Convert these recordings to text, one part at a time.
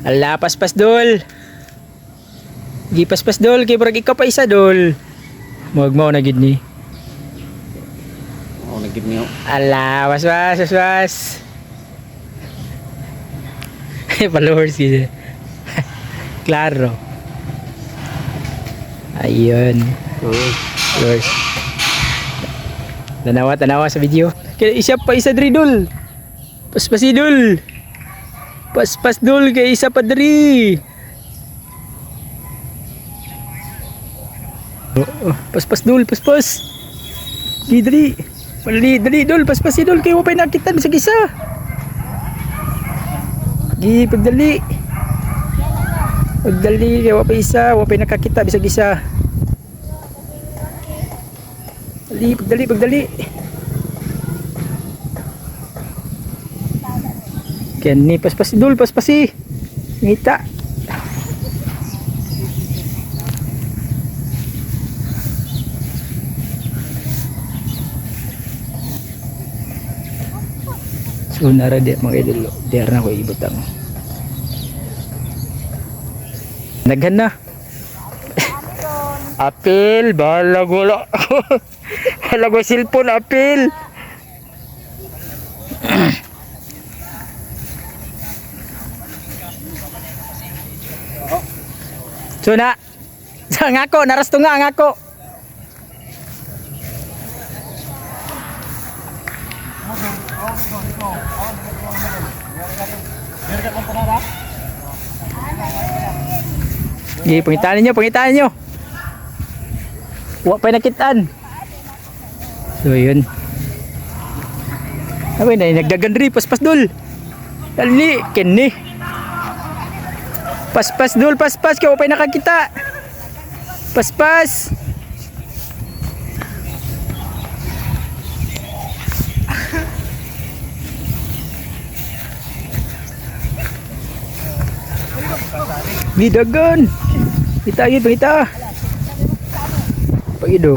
Ala, paspas dol. Gi paspas dol kay brag ikaw pa isa dol. Muag mo na gid ni. Oh, nagid niyo. Ala, was. Followers gid. Claro. Ayun. Followers. Tanawa sa video. Kaya isa pa isa diri dol. Paspas dol. Paspas dol kay isa pa diri. Paspas dol, paspas. Diri. Dali dol, paspas dol kay wa pay nakita sa isa. Gi pagdali. Pagdali kay wa pay isa, wa pay nakakita bisag isa. Pagdali. Kani paspas dol, paspasi. Ngita. So nara di mga idolo, diar na ko ibutang. Naghan na. Apil, bahala gula. Bahala ko cellphone, apil. So na, ngako, narasto nga ngako. Sige, pangitaan nyo. Huwag pa nakitaan. So, yun. Abay na, nagdagandri, paspas dul. Dali, kini. Paspas dul, paspas, kaya huwag pa nakakita. Paspas. Gidagan. Kita. Pagido.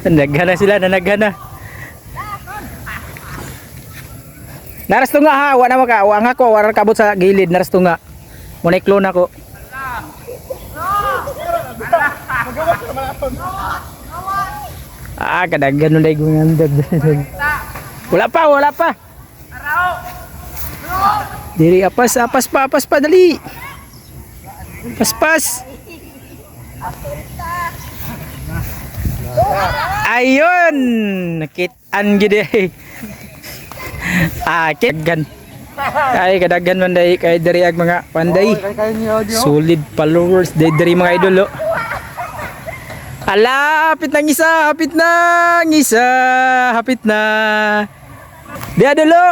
Nanagana sila. Naras to nga ha, wa na maka, wa nga ko, wa kabot sa gilid, naras to nga. Muna i-clone ako. Kadagan nun ay gungandag. Wala pa. Diri apas pa dali. Paspas. Ayun, nakitaan gid eh. Kadagan. Ay kadagan man day kay diri ag mga panday. Solid followers diri mga idol. Ala, hapit na. Dia dulu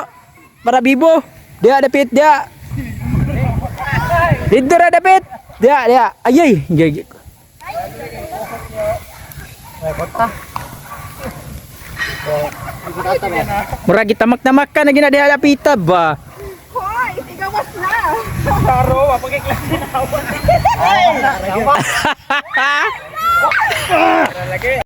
para bibo. Dia dapit dia. Dito ra dapit. Dia. Ayay. Murag gitamak-tamak ka na ginadiha lapita ba? Hoy, igawas na. Karo, pagkiklasin na.